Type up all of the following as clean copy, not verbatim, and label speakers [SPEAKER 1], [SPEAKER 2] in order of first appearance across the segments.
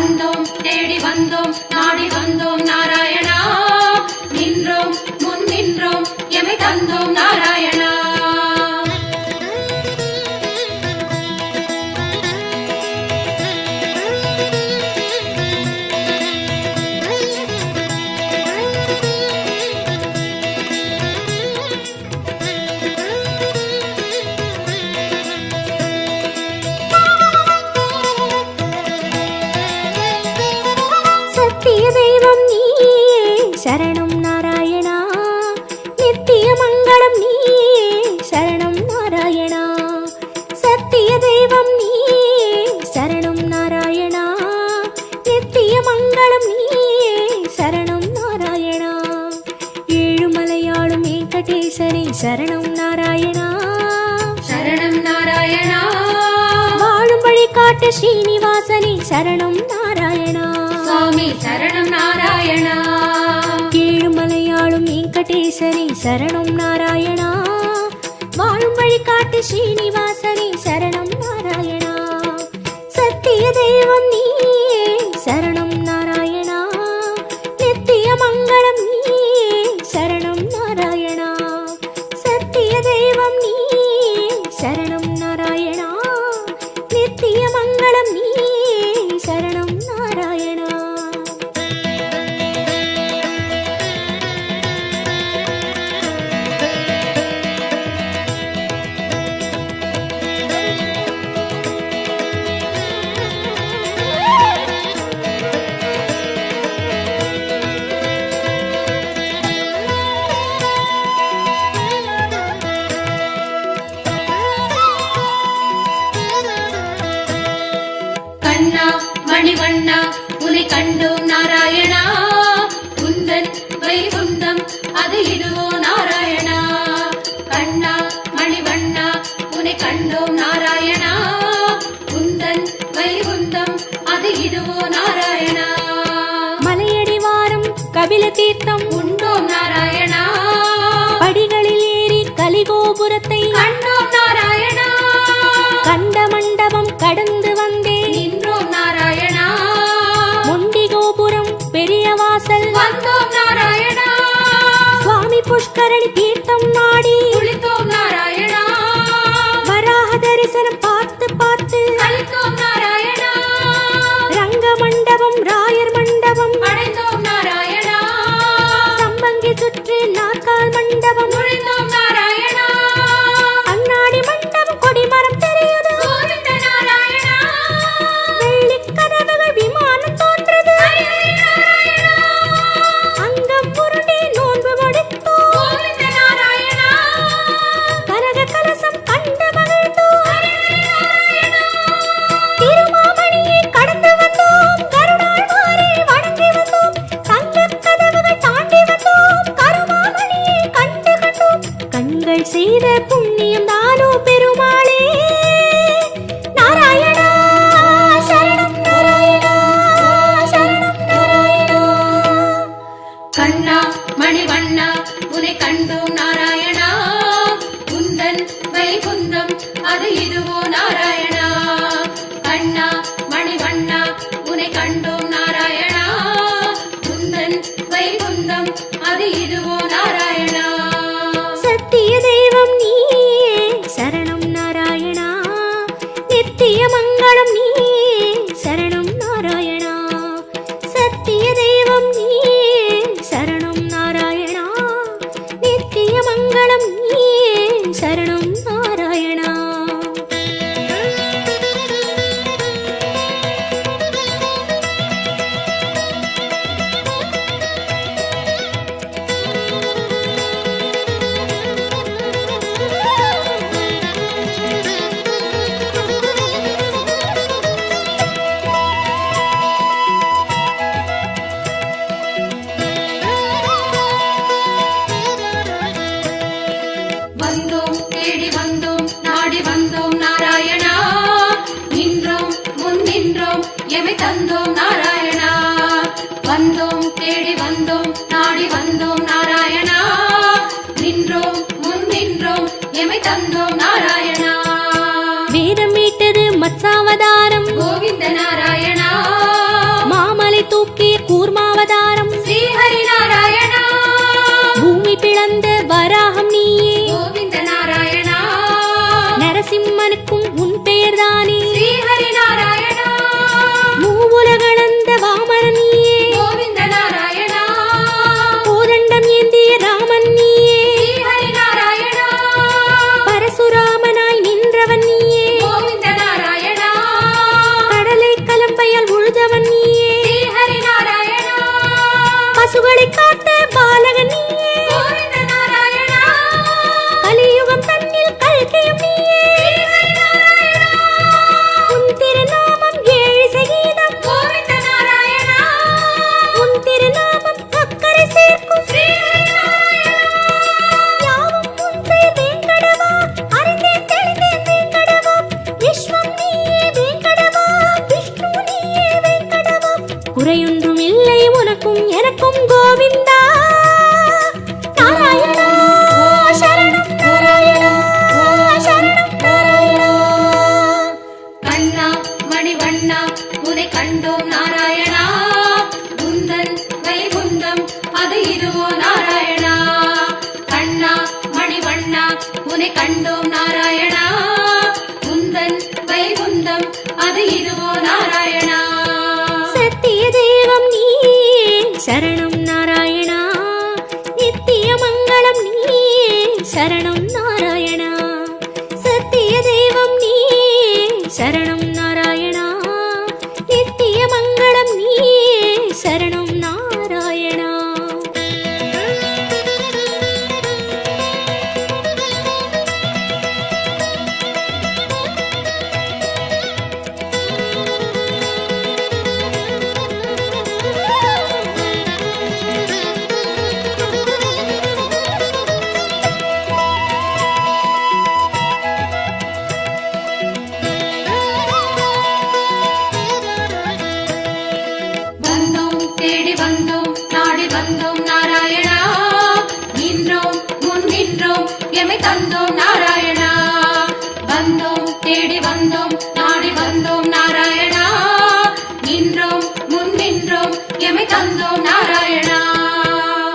[SPEAKER 1] வந்தோம் தேடி வந்தோம் நாடி வந்தோம் நாராயணா, நின்றோம் முன் நின்றோம் எமை தந்தோம் நாராயணா.
[SPEAKER 2] சத்திய தெய்வம் நீயே சரணம் நாராயணா, நித்திய மங்களம் நீயே சரணம் நாராயணா. சத்திய தெய்வம் நீயே சரணம் நாராயணா, நித்திய மங்களம் நீயே சரணம் நாராயணா. ஏழுமலையாளும் வெங்கடேசனே சரணம் நாராயணா,
[SPEAKER 1] சரணம் நாராயணா.
[SPEAKER 2] வாழும் வழி காட்டு ஸ்ரீனிவாசனே சரணம் நாராயணா,
[SPEAKER 1] சுவாமி சரணம் நாராயணா.
[SPEAKER 2] ஏழுமலையாளும் வெங்கடேசனே சரணம் நாராயணா, வாழும் வழி காட்டு ஸ்ரீனிவாசனே சரணம் நாராயணா. சத்திய தெய்வம் நீயே சரணம் நாராயணா, நித்திய மங்களம் நீயே சரணம் நாராயணா. சத்திய தெய்வம் நீயே சரணம் நாராயணா, நித்திய மங்களம் நீயே சரணம் நாராயணா.
[SPEAKER 1] கண்ணா மணிவண்ணா உனை கண்டோம் நாராயணா, உந்தன் வைகுந்தம் அது இதுவோ நாராயணா. கண்ணா மணிவண்ணா உனை கண்டோம் நாராயணா, உந்தன் வைகுந்தம் அது இதுவோ நாராயணா.
[SPEAKER 2] மலையடி வாரம் கபில தீர்த்தம்
[SPEAKER 1] உண்டோம் நாராயணா,
[SPEAKER 2] படிகளில் ஏறி கலிகோபுரத்தை
[SPEAKER 1] கண்டோம் நாராயணா.
[SPEAKER 2] கண்ட மண்டபம் கடந்து வந்தேன்
[SPEAKER 1] நின்றோம் நாராயணா,
[SPEAKER 2] முண்டி கோபுரம் பெரிய வாசல்
[SPEAKER 1] வந்தோம் நாராயணா.
[SPEAKER 2] சுவாமி புஷ்கரணி தீர்த்தம் நாடி
[SPEAKER 1] குளித்தோம் நாராயணா,
[SPEAKER 2] வராக தரிசனம் பார்த்து பார்த்து
[SPEAKER 1] கலித்தோம் நாராயணா.
[SPEAKER 2] ரங்க மண்டபம் ராயர் மண்டபம்
[SPEAKER 1] அடைந்தோம் நாராயணா,
[SPEAKER 2] சம்பங்கி சுற்றி நாற்கால் மண்டபம்
[SPEAKER 1] நுழைந்தோம் நாராயணா.
[SPEAKER 2] அண்ணாடி மண்டபம் கொடிமரம் தெரியுது
[SPEAKER 1] கோவிந்த நாராயணா,
[SPEAKER 2] வெள்ளிக் கதவுகள் விமானம் தோன்றது
[SPEAKER 1] ஹரி ஹரி நாராயணா.
[SPEAKER 2] அங்கம் புரண்டி நோன்பு முடித்தோம்
[SPEAKER 1] கோவிந்த நாராயணா,
[SPEAKER 2] குறையொன்றும் இல்லை உனக்கும் எனக்கும் கோவிந்தா. நாராயணா சரணம் நாராயணா சரணம் நாராயணா.
[SPEAKER 1] கண்ணா மணிவண்ணா உனை கண்டோம் நாராயணா, உந்தன் வைகுந்தம் அது இதுவோ நாராயணா. கண்ணா மணிவண்ணா உனை கண்டோம் நாராயணா, உந்தன் வைகுந்தம் அது இதுவோ நாராயணா.
[SPEAKER 2] சத்திய தெய்வம் நீயே சரணம் நாராயணா, நித்திய மங்களம் நீயே சரணம் நாராயணா. சத்திய தெய்வம் நீயே சரணம் நாராயணா, நித்திய மங்களம் நீயே சரணம் நாராயணா.
[SPEAKER 1] வந்தோம் தேடி வந்தோம் நாடி வந்தோம் நாராயணா, நின்றோம் முன் நின்றோம் எமை தந்தோம் நாராயணா. வந்தோம் தேடி வந்தோம் நாடி வந்தோம் நாராயணா, நின்றோம் முன் நின்றோம் எமை தந்தோம் நாராயணா.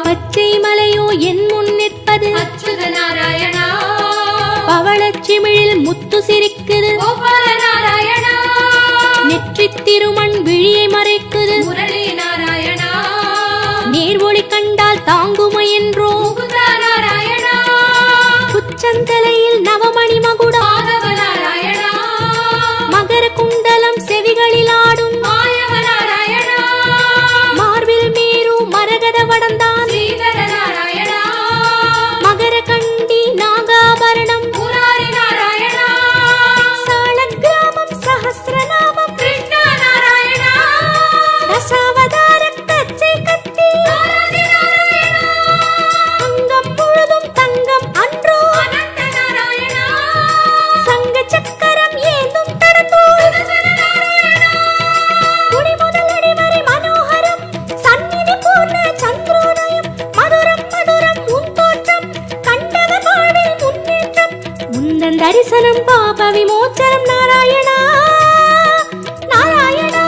[SPEAKER 2] பச்சை மலையோ என் முன் நிற்பது
[SPEAKER 1] அச்சுத நாராயணா,
[SPEAKER 2] பவளச்சிமிழில் முத்து சிரிக்குது,
[SPEAKER 1] கோபால நாராயணா,
[SPEAKER 2] நெற்றித் திருமண் விழியை மறைக்குது,
[SPEAKER 1] முரளி நாராயணா,
[SPEAKER 2] நேர்வொளி கண்டால் தாங்குமோ என்றோ,
[SPEAKER 1] முகுந்தா நாராயணா,
[SPEAKER 2] உச்சந்தலையில் நவமணி மகுடம்,
[SPEAKER 1] மாதவ நாராயணா,
[SPEAKER 2] மகர குண்டலம் செவிகளில் ஆடும்,
[SPEAKER 1] மாயவ நாராயணா,
[SPEAKER 2] மார்பில் மீறு மரகத வடந்தான்,
[SPEAKER 1] ஸ்ரீதர நாராயணா,
[SPEAKER 2] மகர கண்டி நாகாபரணம்,
[SPEAKER 1] முராரி நாராயணா,
[SPEAKER 2] சாலக்கிராமம் சஹஸ்ரநாமம்,
[SPEAKER 1] கிருஷ்ணா நாராயணா,
[SPEAKER 2] தசாவதார கச்சை கத்தி,
[SPEAKER 1] ஆராதி நாராயணா,
[SPEAKER 2] அங்கம் முழுதும் தங்கம் அன்றோ,
[SPEAKER 1] அனந்த நாராயணா,
[SPEAKER 2] சங்க சக்கரம் ஏந்தும் தடந்தோள்,
[SPEAKER 1] சுதர்சன நாராயணா,
[SPEAKER 2] குடி முதல் அடிவரை மனோகரம், சந்நிதி பூர்ண சந்திரோதயம், மதுரம் மதுரம் உன் தோற்றம், கண்டவர் வாழ்வில் முன்னேற்றம், உந்தன் தரிசனம் பாப விமோச்சனம் நாராயணா. நாராயணா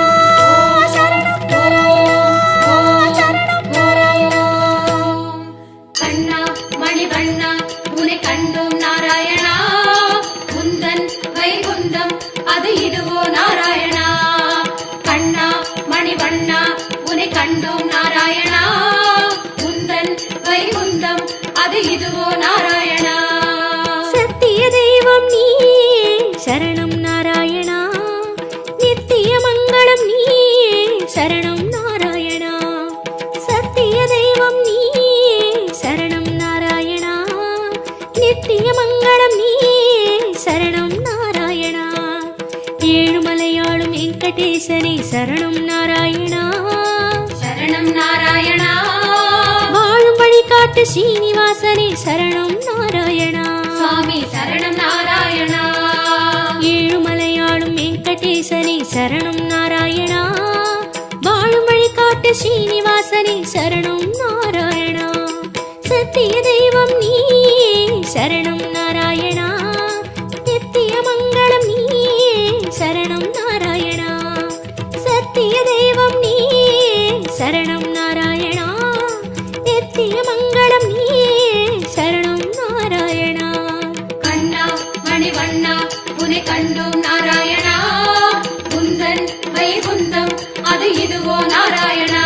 [SPEAKER 2] சரணம் நாராயணா சரணம் நாராயணா.
[SPEAKER 1] கண்ணா மணிவண்ணா உனை கண்டோம் நாராயணா, உந்தன் வைகுந்தம் அது இதுவோ நாராயணா. கண்ணா மணிவண்ணா உனை கண்டோம் நாராயணா, உந்தன் வைகுந்தம் அது இதுவோ நாராயணா.
[SPEAKER 2] சத்திய தெய்வம் நீயே சரணம் நாராயணா, நித்திய மங்களம் நீயே சரணம் நாராயணா. சத்திய தெய்வம் நீயே சரணம் நாராயணா, நித்திய மங்களம் நீயே சரணம் நாராயணா. ஏழுமலையாளும் வெங்கடேசனே சரணம் நாராயணா,
[SPEAKER 1] சரணம் நாராயணா,
[SPEAKER 2] வாழும் வழிகாட்டு ஸ்ரீனிவாசனே சரணம் நாராயணா.
[SPEAKER 1] சுவாமி சரணம் நாராயணா,
[SPEAKER 2] ஏழுமலையாளும் வெங்கடேசனே சரணம் நாராயணா, வாழும் வழிகாட்டு ஸ்ரீனிவாசனே சரணம் நாராயணா. சத்திய தெய்வம் நீயே சரணம் நாராயணா, நித்திய மங்களம் நீயே சரணம் நாராயணா. சத்திய தெய்வம் நீயே சரணம் நாராயணா, நித்திய மங்களம் நீயே சரணம் நாராயணா.
[SPEAKER 1] கண்ணா மணிவண்ணா உனை கண்டோம் நாராயணா, உந்தன் வைகுந்தம் அது இதுவோ நாராயணா.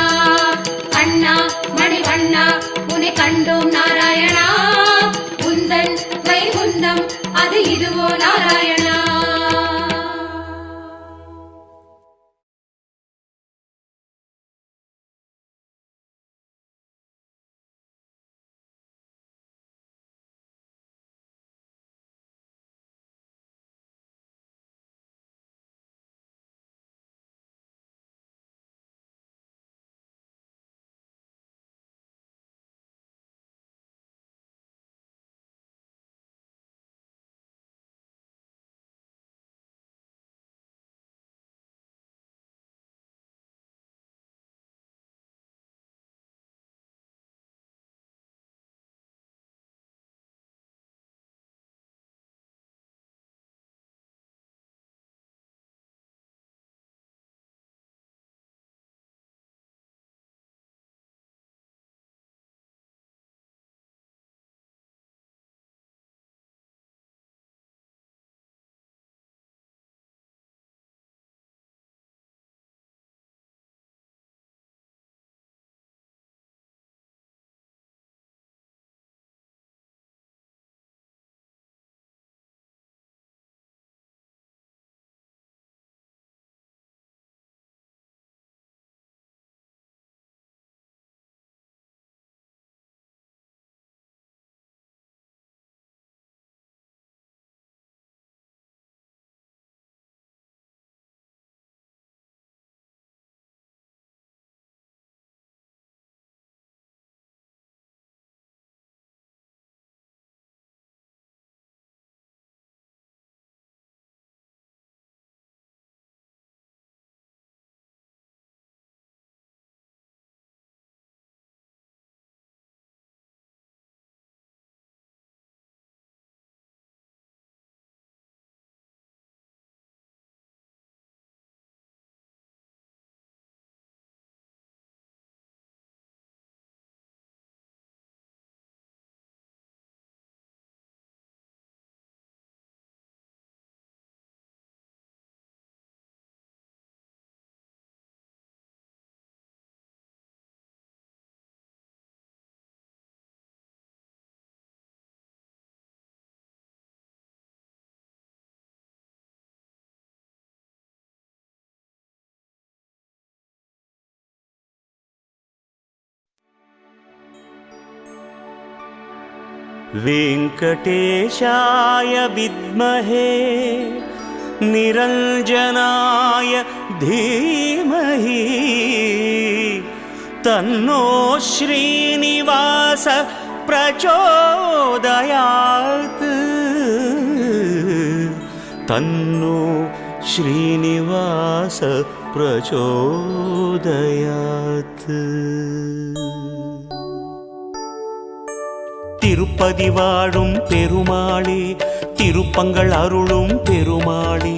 [SPEAKER 3] वेङ्कटेशाय विद्महे निरञ्जनाय धीमहि तन्नो श्रीनिवास प्रचोदयात् तन्नो श्रीनिवास प्रचोदयात् திருப்பதி வாழும் பெருமாளே திருப்பங்கள் அருளும் பெருமாளே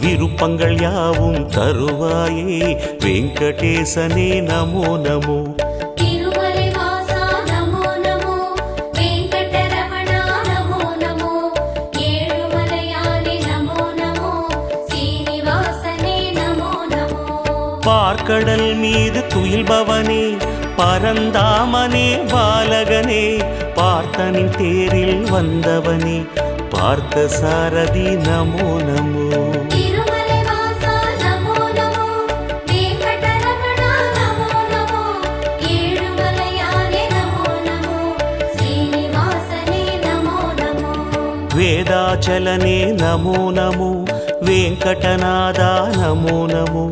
[SPEAKER 3] விருப்பங்கள் யாவும் தருவாயே வெங்கடேசனே நமோ நமோ
[SPEAKER 1] திருமலை வாசா நமோ நமோ வெங்கடரமணா நமோ நமோ ஏழுமலையானே நமோ நமோ சீனிவாசனே நமோ நமோ
[SPEAKER 3] பார்க்கடல் மீது துயில்பவனே பரந்தாமனே பாலகனே பார்த்தனின் தேரில் வந்தவனே பார்த்த சாரதி நமோ நமோ
[SPEAKER 1] திருமலை வாசா நமோ நமோ வெங்கடரமணா நமோ நமோ ஏழுமலையானே நமோ நமோ சீனிவாசனே நமோ நமோ
[SPEAKER 3] வேதாச்சலனே நமோ நமோ வெங்கடநாதா நமோ நமோ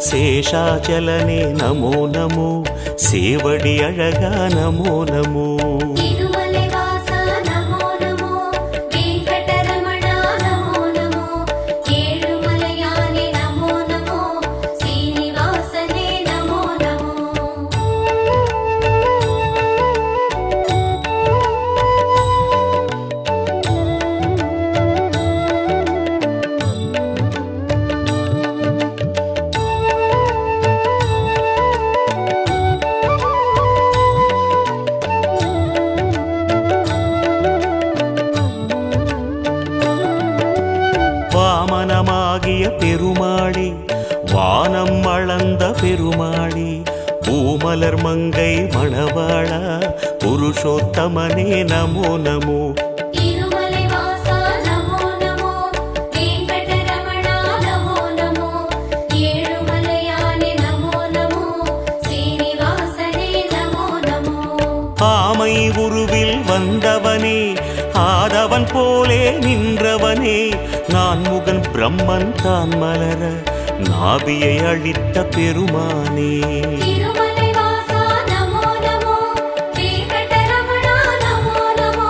[SPEAKER 3] சேஷாச்சலனே நமோ நமோ சேவடி அழகா நமோ நமோ
[SPEAKER 1] திருமலை வாசா நமோ நமோ வெங்கடரமணா நமோ நமோ ஏழுமலையானே நமோ நமோ சீனிவாசனே நமோ நமோ
[SPEAKER 3] வாமனமாகிய பெருமாளே வானம் அளந்த பெருமாளே பூமலர் மங்கை மணவாளா புருஷோத்தமனே நமோ நமோ
[SPEAKER 1] திருமலை வாசா நமோ நமோ வெங்கடரமணா நமோ நமோ ஏழுமலையானே நமோ நமோ சீனிவாசனே நமோ நமோ
[SPEAKER 3] ஆமை உருவில் வந்தவனே ஆதவன் போலே நின்றவனே நான் முகன் பிரம்மன் தான் மலர நாபியை அழித்த பெருமானே
[SPEAKER 1] திருமலை வாசா நமோ நமோ வெங்கடரமணா நமோ நமோ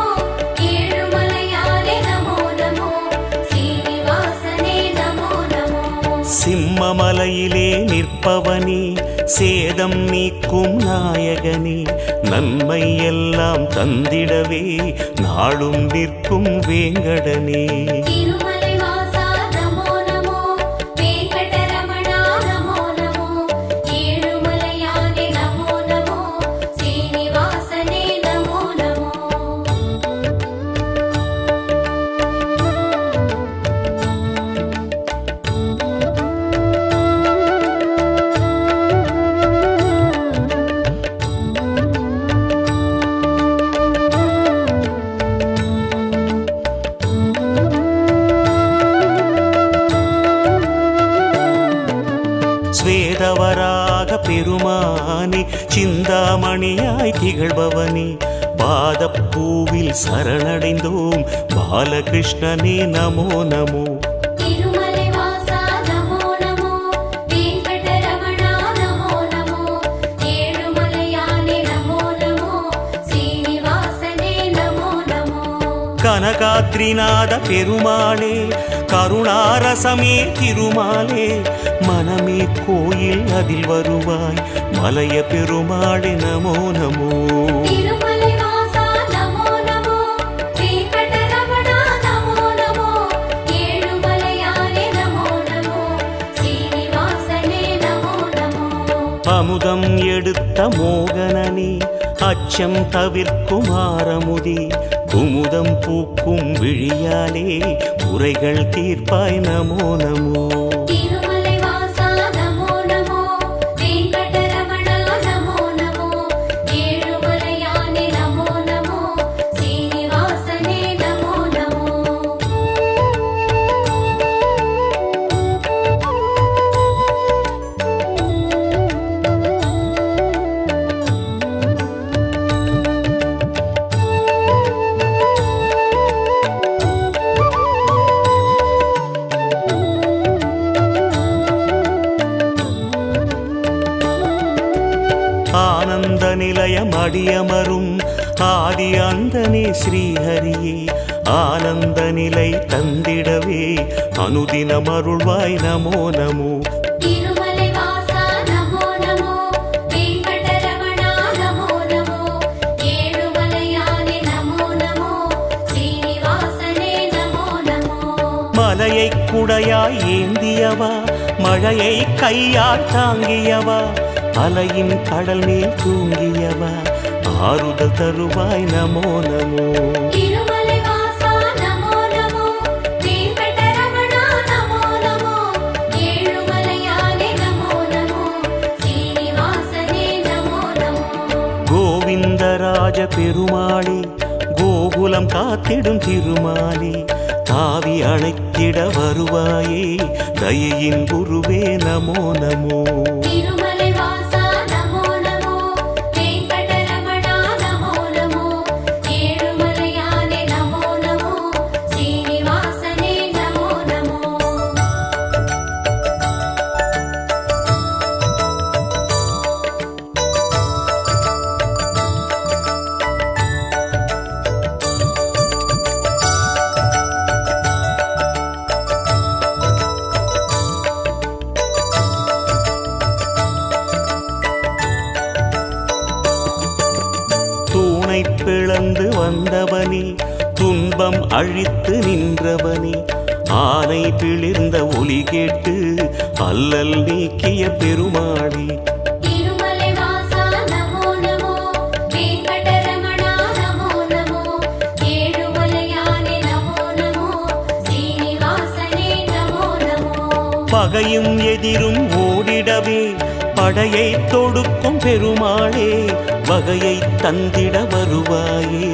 [SPEAKER 1] ஏழுமலையானே நமோ நமோ சீனிவாசனே நமோ நமோ
[SPEAKER 3] சிம்மமலையிலே நிற்பவனே சேதம் நீக்கும் நாயகனே நன்மை எல்லாம் தந்திடவே நாளும் நிற்கும் வேங்கடனே
[SPEAKER 1] திருமலை வாசா நமோ நமோ வெங்கடரமணா நமோ நமோ ஏழுமலையானே நமோ நமோ சீனிவாசனே நமோ நமோ
[SPEAKER 3] ஸ்வேதவராக பெருமானே சிந்தாமணியாய் திகழ்பவனே பாதப்பூவில் சரணடைந்தோம் பாலகிருஷ்ணனே நமோ நமோ
[SPEAKER 1] திருமலை வாசா நமோ நமோ வெங்கடரமணா நமோ நமோ ஏழுமலையானே நமோ நமோ சீனிவாசனே நமோ நமோ
[SPEAKER 3] கனகாத்ரிநாத பெருமாளே கருணாரசமே திருமாலே மனமே கோயில் அதில் வருவாய் மலைய பெருமாளே நமோ நமோ
[SPEAKER 1] திருமலை வாசா நமோ நமோ வெங்கடரமணா நமோ நமோ ஏழுமலையானே நமோ நமோ சீனிவாசனே நமோ நமோ
[SPEAKER 3] அமுதம் எடுத்த மோகனனே அச்சம் தவிர்க்கும் ஆரமுதே குமுதம் பூக்கும் விழியாலே குறைகள் தீர்ப்பாய் நமோ நமோ
[SPEAKER 1] திருமலை வாசா நமோ நமோ வெங்கடரமணா நமோ நமோ ஏழுமலையானே நமோ நமோ சீனிவாசனே நமோ நமோ
[SPEAKER 3] ஆனந்த நிலையம் அடியமரும் ஆதி அந்தனே ஸ்ரீஹரியே ஆனந்த நிலை தந்திடவே அனுதினம் அருள்வாய் நமோ நமோ.
[SPEAKER 1] திருமலை வாசா நமோ நமோ, வெங்கடரமணா நமோ நமோ, ஏழுமலையானே நமோ நமோ, ஸ்ரீனிவாசனே நமோ நமோ.
[SPEAKER 3] மலையை குடையாய் ஏந்தியவா மழையை கையால் தாங்கியவா அலையின் கடல் மேல் தூங்கியவா ஆறுதல் தருவாய் நமோ நமோ.
[SPEAKER 1] திருமலை வாசா நமோ நமோ, வெங்கடரமணா நமோ நமோ, ஏழுமலையானே நமோ நமோ, ஸ்ரீனிவாசனே நமோ நமோ.
[SPEAKER 3] கோவிந்தராஜ பெருமாளே கோகுலம் காத்திடும் திருமாலே தாவி அழைத்திட வருவாயே தயையின் குருவே நமோ நமோ.
[SPEAKER 1] திருமலை வாசா நமோ நமோ, வெங்கடரமணா நமோ நமோ, ஏழுமலையானே நமோ நமோ, ஸ்ரீனிவாசனே நமோ நமோ. தூணை பிளந்து வந்தவனே துன்பம் அழித்து நின்றவனே ஆனை பிளிர்ந்த ஒலி கேட்டு அல்லல் நீக்கிய பெருமாளே. திருமலை வாசா நமோ நமோ, வெங்கடரமணா நமோ நமோ, ஏழுமலையானே நமோ நமோ, ஸ்ரீனிவாசனே நமோ நமோ.
[SPEAKER 3] பகையும் எதிரும் ஓடிடவே படையை தொடுக்கும் பெருமாளே வகையை தந்திட வருவாயே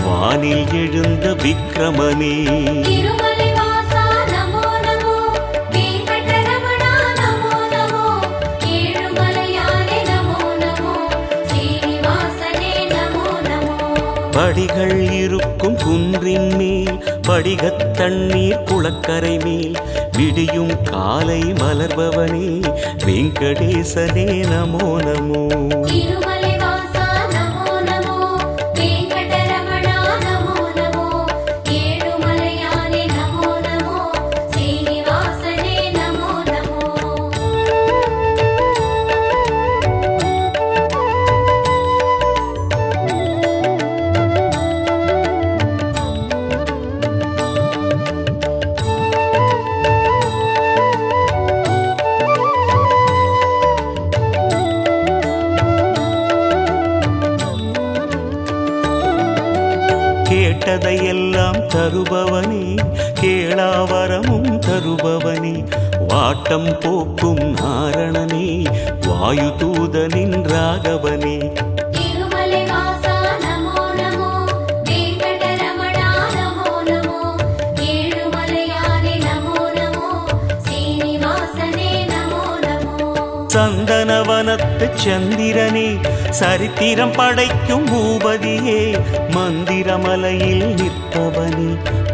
[SPEAKER 3] வானில் எழுந்த விக்ரமனே.
[SPEAKER 1] திருமலை வாசா நமோ நமோ, வெங்கடரமணா நமோ நமோ, ஏழுமலையானே நமோ நமோ, ஸ்ரீனிவாசனே நமோ நமோ.
[SPEAKER 3] படிகள் இருக்கும் குன்றின் மேல் படிகத் தண்ணீர் குளக்கரை மேல் விடியும் காலை மலர்பவனே வெங்கடேசனே நமோ நமோ.
[SPEAKER 1] திருமலை வாசா நமோ நமோ, வெங்கடரமணா நமோ நமோ, ஏழுமலையானே நமோ நமோ, ஸ்ரீனிவாசனே நமோ நமோ. கேட்டதையெல்லாம் தருபவனே கேளாவரமும் தருபவனே வாட்டம் போக்கும் நாரணனே வாயு தூதனின் ராகவனே. திருமலை வாசா நமோ நமோ, வெங்கடரமணா நமோ நமோ, ஏழுமலையானே நமோ நமோ, ஸ்ரீனிவாசனே நமோ நமோ.
[SPEAKER 3] சந்தனவனத்து சந்திரனே சரித்திரம் படைக்கும் பூபதியே மந்திரமலையில் நிற்பவனே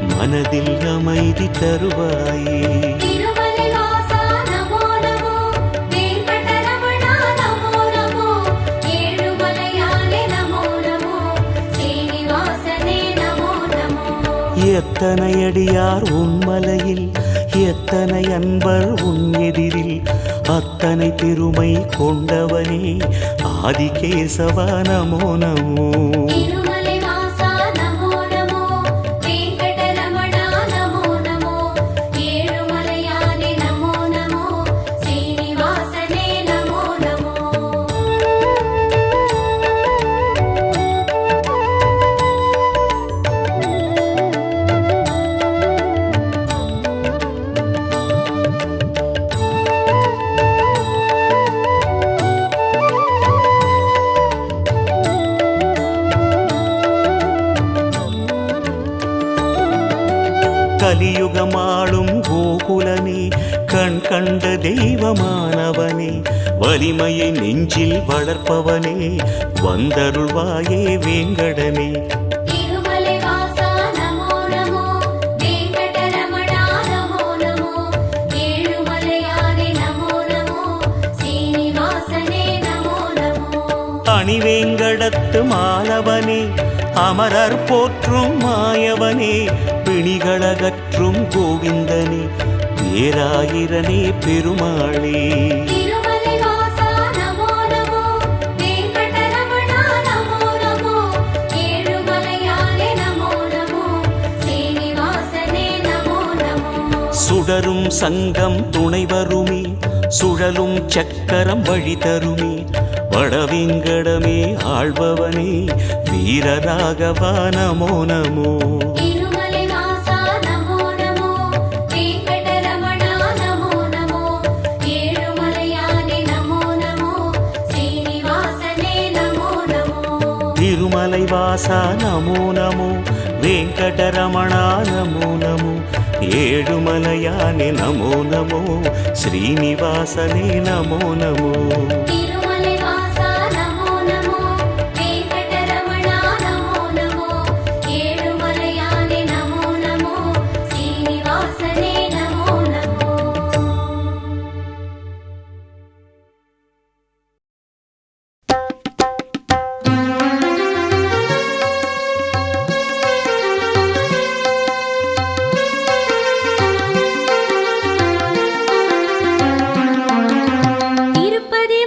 [SPEAKER 3] மனதில் அமைதி தருவாயே.
[SPEAKER 1] திருமலை வாசா நமோ நமோ, வெங்கடரமணா நமோ நமோ, ஏழுமலையானே நமோ நமோ, ஸ்ரீனிவாசனே நமோ நமோ.
[SPEAKER 3] எத்தனை அடியார் உன்மலையில் எத்தனை அன்பர் உன் எதிரில் அத்தனை பெருமை கொண்டவனே ஆதிகேசவா நமோ நமோ.
[SPEAKER 1] திருமலை வாசா நமோ நமோ, வெங்கடரமணா நமோ நமோ, ஏழுமலையானே நமோ நமோ, ஸ்ரீனிவாசனே நமோ நமோ.
[SPEAKER 3] கலியுகமாளும் கோகுலனே கண் கண்ட தெய்வமானவனே வலிமையை நெஞ்சில் வளர்ப்பவனே வந்தருள்வாயே வேங்கடனே.
[SPEAKER 1] திருமலை வாசா நமோ நமோ, வெங்கடரமணா நமோ நமோ, ஏழுமலையானே நமோ நமோ, ஸ்ரீனிவாசனே நமோ நமோ.
[SPEAKER 3] அணிவேங்கடத்து மாலவனே அமரர் போற்றும் மாயவனே பிணிகளகற்றும் கோவிந்தனே பேராயிரனே பெருமாளே
[SPEAKER 1] திருமலை வாசா நமோ நமோ வெங்கடரமணா நமோ நமோ ஏழுமலையானே நமோ நமோ சீனிவாசனே நமோ நமோ
[SPEAKER 3] சுடரும் சங்கம் துணை வருமே சுழலும் சக்கரம் வழி தருமே வடவிங்கடமே ஆள்பவனே வீரராகவா நமோ நமோ
[SPEAKER 1] திருமலை வாசா நமோ நமோ வெங்கடரமணா நமோ நமோ ஏழுமலையானே நமோ நமோ சீனிவாசனே நமோ நமோ
[SPEAKER 3] திருமலை வாசா நமோ நமோ வெங்கடரமணா நமோ நமோ ஏழுமலையானே நமோ நமோ ஸ்ரீனிவாசனே நமோ நமோ
[SPEAKER 1] திருமலை வாசா நமோ நமோ வெங்கடரமணா நமோ நமோ ஏழுமலையானே நமோ நமோ சீனிவாசனே நமோ நமோ
[SPEAKER 2] திருப்பதி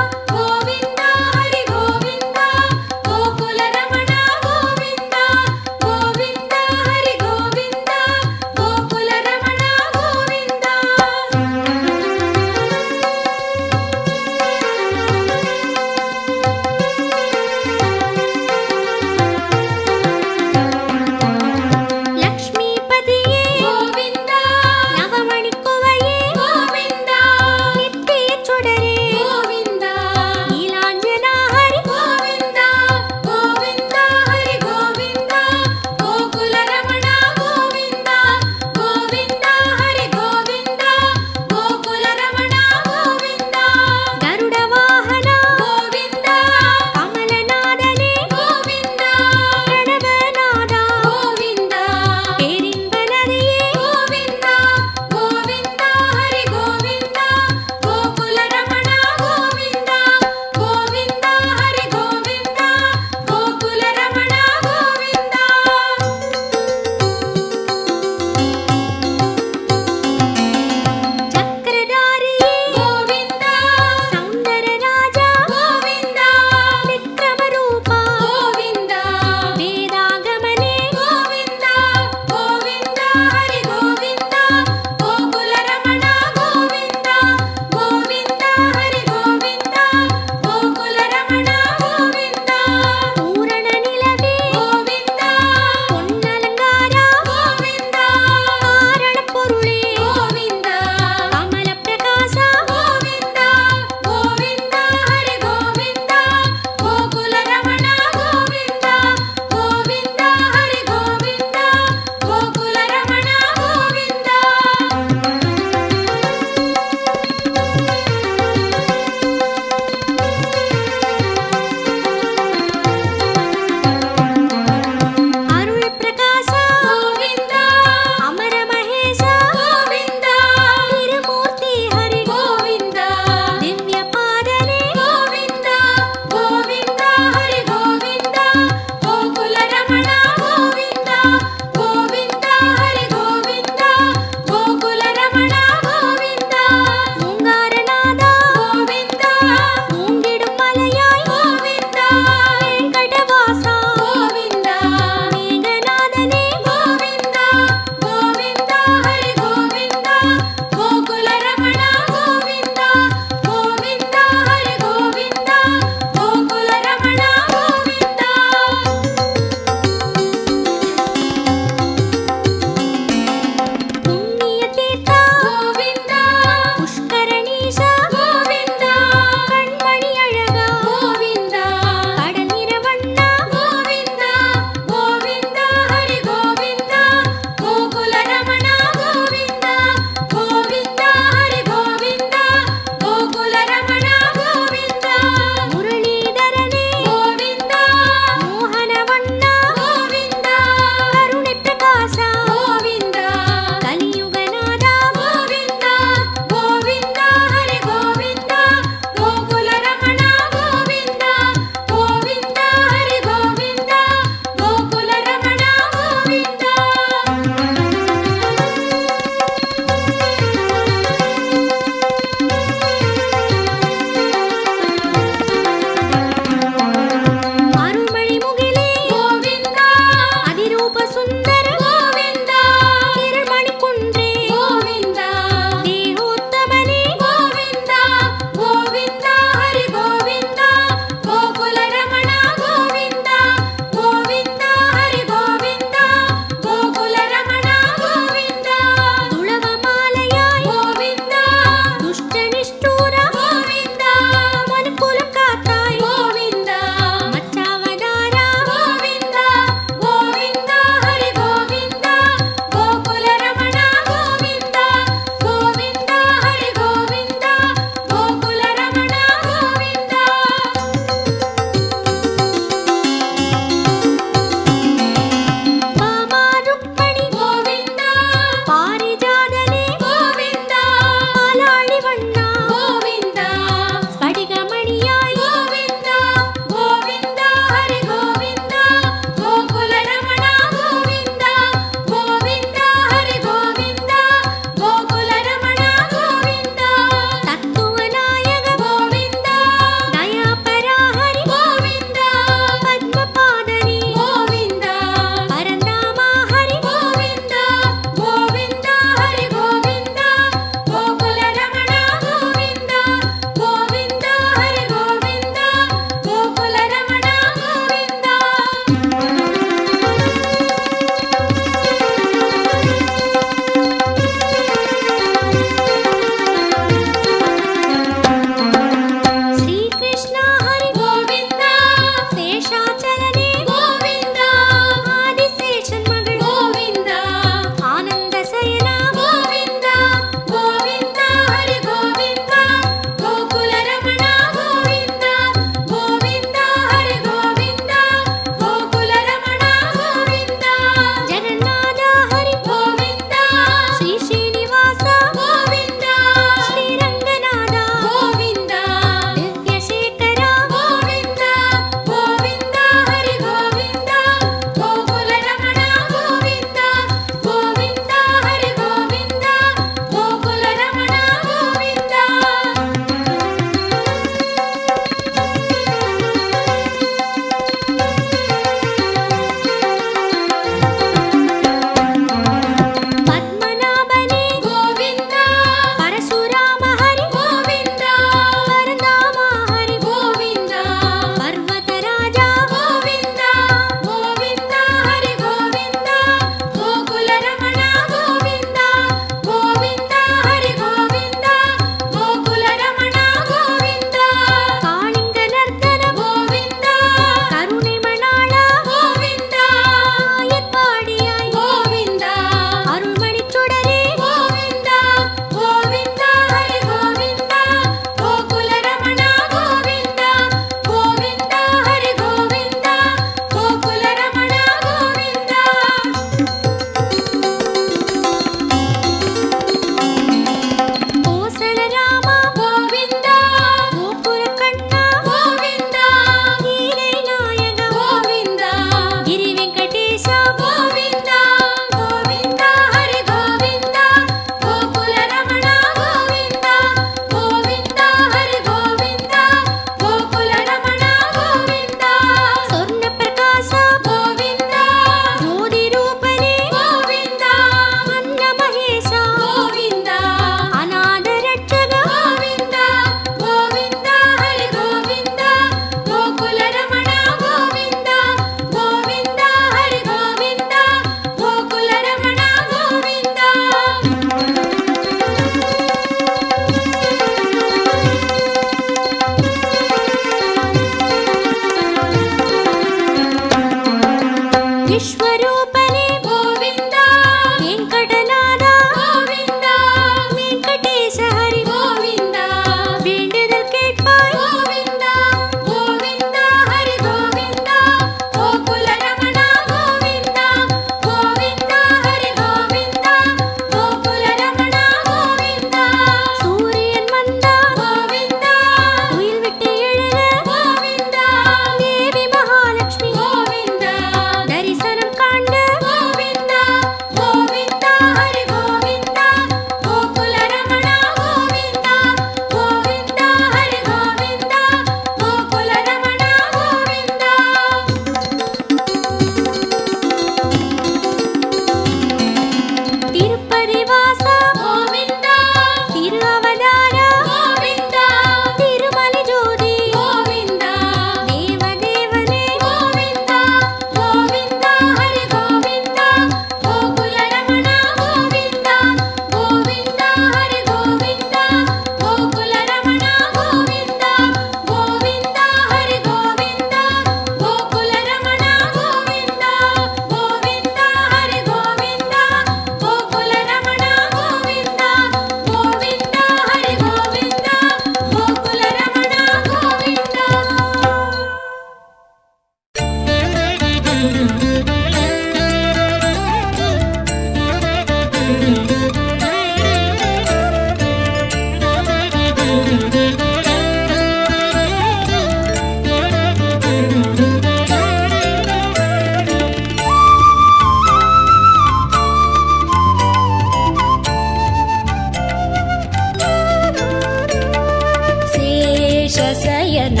[SPEAKER 2] శేషశయన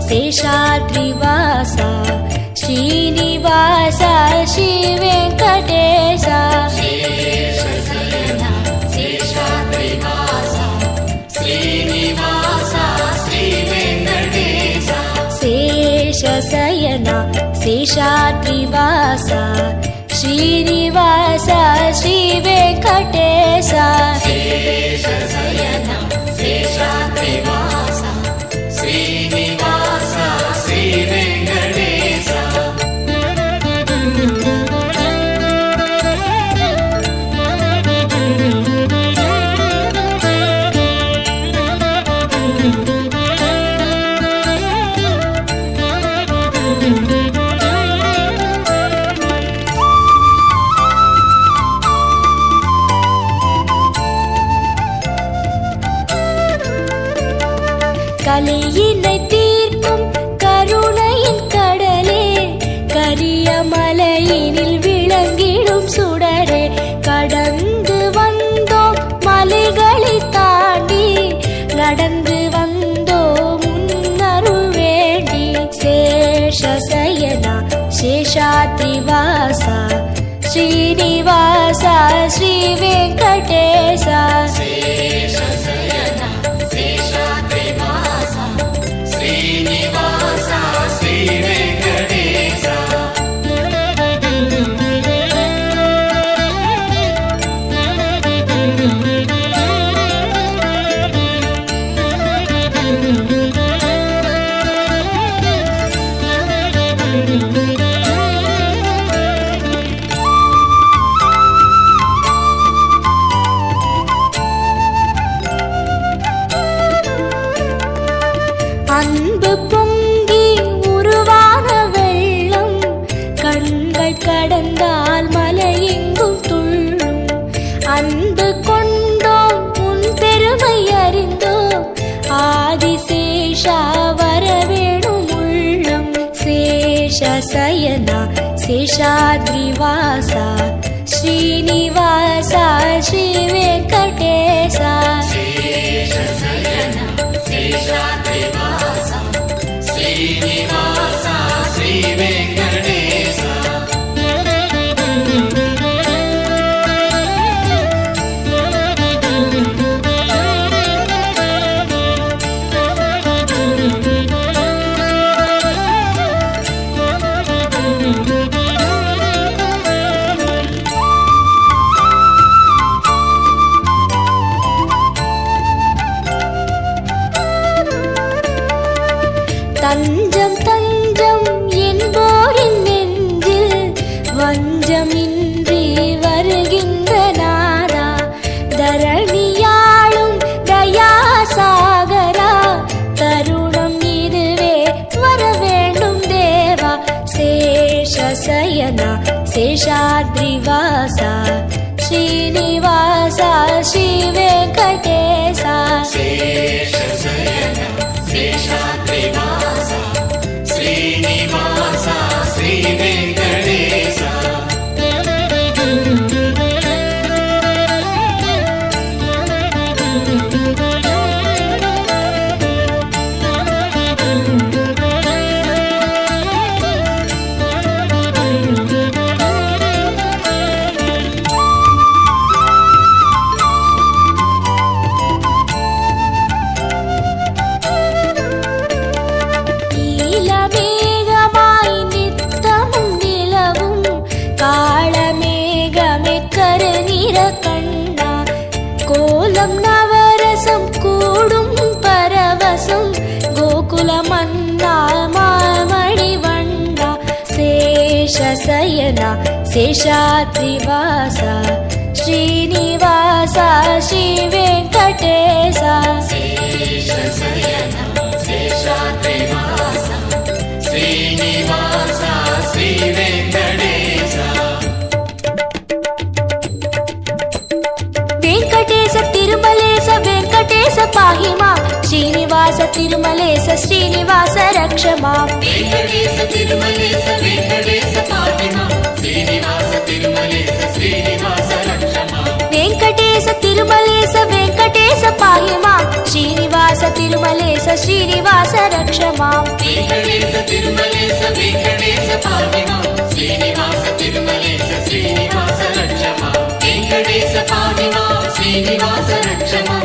[SPEAKER 2] శేషాద్రివాస శ్రీనివాస శ్రీ వెంకటేశ
[SPEAKER 1] శేషశయన శేషాద్రివాస శ్రీనివాస శ్రీ వెంకటేశ
[SPEAKER 2] శేషశయన శేషాద్రివాస శ్రీనివాస శ్రీ వెంకటేశ
[SPEAKER 1] శేషశయన శేషాద్రివాస శ్రీనివాస శ్రీ వెంకటేశ
[SPEAKER 2] கலியினை தீர்க்கும் கருணையின் கடலே கரிய மலையினில் விளங்கிடும் சுடரே கடந்து வந்தோம் மலைகளை தாண்டி நடந்து வந்தோம் முன்னருள் வேண்டி சேஷசயனா சேஷாத்ரிவாசா ஸ்ரீனிவாசா ஸ்ரீ வெங்கடேசா
[SPEAKER 1] శేషశయన శేషాద్రివాస శ్రీనివాస శ్రీ వెంకటేశ
[SPEAKER 2] அன்பு பொங்கி உருவான வெள்ளம் கண்கள் கடந்தால் மலையெங்கும் துள்ளும் அன்பு கொண்டோம் உன் பெருமை அறிந்தோம் ஆதிசேஷா வரவேணும் உள்ளம் சேஷசயனா சேஷாத்ரிவாசா ஸ்ரீனிவாசா ஸ்ரீ வெங்கடேசா
[SPEAKER 1] శేషశయన శేషాద్రివాస శ్రీనివాస శ్రీ వెంకటేశ
[SPEAKER 2] தஞ்சம் தஞ்சம் என்போரின் நெஞ்சில் வஞ்சமின்றி வருகின்ற நாதா தரணியாளும் தயாசாகரா தருணம் இதுவே வர வேண்டும் தேவா சேஷசயனா சேஷாத்ரிவாசா ஸ்ரீனிவாசா ஸ்ரீ வெங்கடேசா
[SPEAKER 1] శేషశయన శేషాద్రివాస శ్రీనివాస శ్రీ వెంకటేశ
[SPEAKER 2] நீலமேகமாய் நித்தமும் நிலவும் காளமேகமே கருநிற கண்ணா கோலம் நவரசம் கூடும் பரவசம் கோகுல மன்னா மாமணி வண்ணா சேஷசயனா சேஷாத்ரிவாசா ஸ்ரீனிவாசா ஸ்ரீ வெங்கடேசா
[SPEAKER 1] శేషశయన శేషాద్రివాస శ్రీనివాస శ్రీ వెంకటేశ
[SPEAKER 2] వెంకటేశ తిరుమలేశ వెంకటేశ పాహి మాం శ్రీనివాస తిరుమలేశ శ్రీనివాస రక్ష మాం
[SPEAKER 1] వెంకటేశ తిరుమలేశ వెంకటేశ పాహి మాం శ్రీనివాస తిరుమలేశ శ్రీనివాస రక్ష మాం
[SPEAKER 2] వెంకటేశ తిరుమలేశ వెంకటేశ పాహి మాం శ్రీనివాస తిరుమలేశ శ్రీనివాస రక్ష మాం
[SPEAKER 1] వెంకటేశ తిరుమలేశ వెంకటేశ పాహిమా శ్రీనివాస తిరుమలేశ శ్రీనివాస రక్షమా వెంకటేశ పాహిమా శ్రీనివాస రక్షమా